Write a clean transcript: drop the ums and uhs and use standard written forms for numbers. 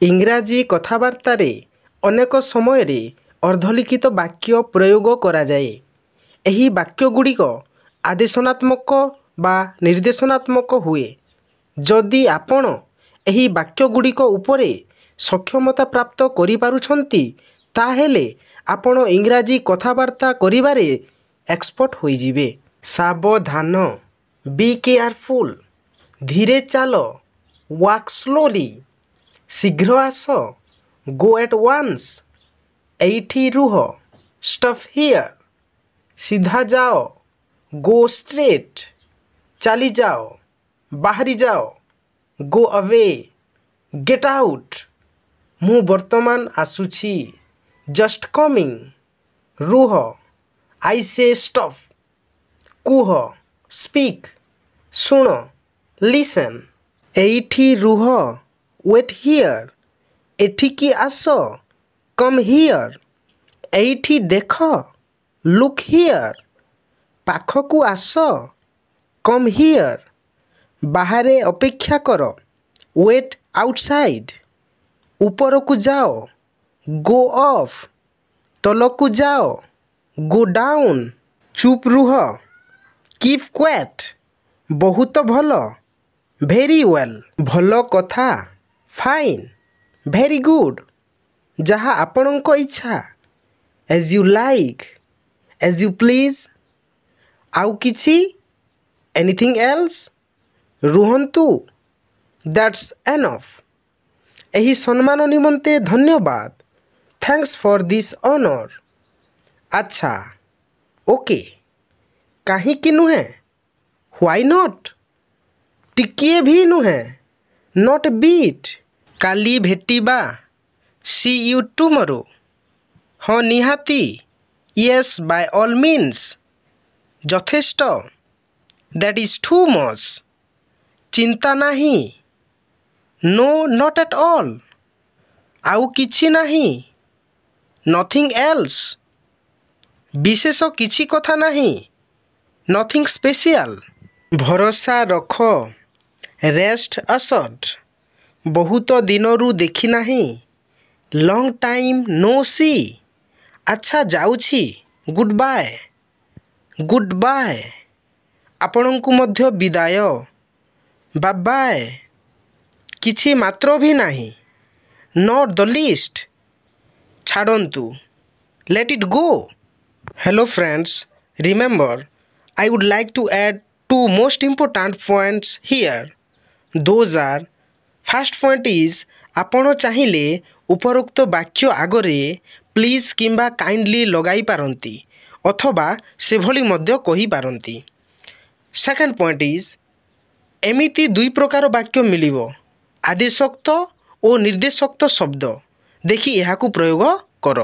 ଇଂରାଜୀ କଥାବାର୍ତ୍ତାରେ ଅନେକ ସମୟରେ ଅର୍ଦ୍ଧଲିଖିତ ବାକ୍ୟ ପ୍ରୟୋଗ କରାଯାଏ। ଏହି ବାକ୍ୟଗୁଡ଼ିକ ଆଦେଶନାତ୍ମକ ବା ନିର୍ଦ୍ଦେଶନାତ୍ମକ ହୁଏ। ଯଦି ଆପଣ ଏହି ବାକ୍ୟଗୁଡ଼ିକ ଉପରେ ସକ୍ଷମତା ପ୍ରାପ୍ତ କରିପାରୁଛନ୍ତି, ତାହେଲେ ଆପଣ ଇଂରାଜୀ କଥାବାର୍ତ୍ତା କରିବାରେ ଏକ୍ସପର୍ଟ ହୋଇଯିବେ। ସାବଧାନ, ବି କେୟାରଫୁଲ୍। ଧୀରେ ଚାଲ, ୱାକ୍ ସ୍ଲୋଲି। ଶୀଘ୍ର ଆସ, ଗୋ ଏଟ୍ ୱାନ୍ସ। ଏଇଠି ରୁହ, ଷ୍ଟପ୍ ହିୟର୍। ସିଧା ଯାଅ, ଗୋ ଷ୍ଟ୍ରେଟ୍। ଚାଲିଯାଅ, ବାହାରି ଯାଅ, ଗୋ ଆୱେ। Get out. ମୁଁ ବର୍ତ୍ତମାନ ଆସୁଛି, ଜଷ୍ଟ କମିଂ। ରୁହ, ଆଇ ସେ ଷ୍ଟପ୍। କୁହ, ସ୍ପିକ୍। ଶୁଣ, ଲିସେନ୍। ଏଇଠି ରୁହ, ୱେଟ୍ ହିୟର୍। ଏଠିକି ଆସ, କମ୍ ହିୟର୍। ଏଇଠି ଦେଖ, ଲୁକ୍ ହିୟର୍। ପାଖକୁ ଆସ, କମ୍ ହିୟର୍। ବାହାରେ ଅପେକ୍ଷା କର, ୱେଟ୍ ଆଉଟସାଇଡ୍। ଉପରକୁ ଯାଅ, ଗୋ ଅଫ୍। ତଳକୁ ଯାଅ, ଗୋ ଡାଉନ୍। ଚୁପ୍ ରୁହ, କିପ୍ କ୍ୱାଏଟ୍। ବହୁତ ଭଲ, ଭେରି ୱେଲ୍। ଭଲ କଥା, ଫାଇନ୍, ଭେରି ଗୁଡ୍। ଯାହା ଆପଣଙ୍କ ଇଚ୍ଛା, as you like, as you please. ଆଉ କିଛି, ଏନିଥିଙ୍ଗ ଏଲ୍ସ? ରୁହନ୍ତୁ, ଦ୍ୟାଟ୍ସ ଏନଫ୍। ଏହି ସମ୍ମାନ ନିମନ୍ତେ ଧନ୍ୟବାଦ, ଥ୍ୟାଙ୍କସ୍ ଫର୍ ଦିସ୍ ଅନର୍। ଆଚ୍ଛା, ଓକେ, କାହିଁକି ନୁହେଁ, ହ୍ୱାଇ ନଟ୍? ଟିକିଏ ବି ନୁହେଁ, ନଟ୍ ବିଟ୍। କାଲି ଭେଟିବା, ସି ୟୁ ଟୁମରୋ। ହଁ ନିହାତି, ୟେସ୍ ବାଇ ଅଲ୍ ମିନ୍ସ। ଯଥେଷ୍ଟ, ଦ୍ୟାଟ୍ ଇଜ୍ ଟୁ ମଚ୍। ଚିନ୍ତା ନାହିଁ, ନୋ ନଟ୍ ଆଟ୍ ଅଲ୍। ଆଉ କିଛି ନାହିଁ, ନଥିଙ୍ଗ ଏଲ୍ସ। ବିଶେଷ କିଛି କଥା ନାହିଁ, ନଥିଙ୍ଗ ସ୍ପେସିଆଲ୍। ଭରସା ରଖ, ରେଷ୍ଟ ଅସର୍ଡ। ବହୁତ ଦିନରୁ ଦେଖିନାହିଁ, ଲଙ୍ଗ୍ ଟାଇମ୍ ନୋ ସି। ଆଚ୍ଛା ଯାଉଛି, ଗୁଡ୍ ବାଏ। Good bye. ଆପଣଙ୍କୁ ମଧ୍ୟ ବିଦାୟ, ବା ବାଏ। କିଛି ମାତ୍ର ବି ନାହିଁ, ନଟ୍ ଦ ଲିଷ୍ଟ। ଛାଡ଼ନ୍ତୁ, late eat go. Hello friends, remember I would like to add two most important points here. Those are, first point is, ଆପଣ ଚାହିଁଲେ ଉପରୋକ୍ତ ବାକ୍ୟ ଆଗରେ ପ୍ଲିଜ୍ କିମ୍ବା କାଇଣ୍ଡଲି ଲଗାଇ ପାରନ୍ତି ଅଥବା ସେଭଳି ମଧ୍ୟ କହିପାରନ୍ତି। ସେକେଣ୍ଡ ପଏଣ୍ଟ ଇଜ୍, ଏମିତି ଦୁଇ ପ୍ରକାର ବାକ୍ୟ ମିଳିବ, ଆଦେଶୋକ୍ତ ଓ ନିର୍ଦ୍ଦେଶୋକ୍ତ ଶବ୍ଦ। ଦେଖି ଏହାକୁ ପ୍ରୟୋଗ କର।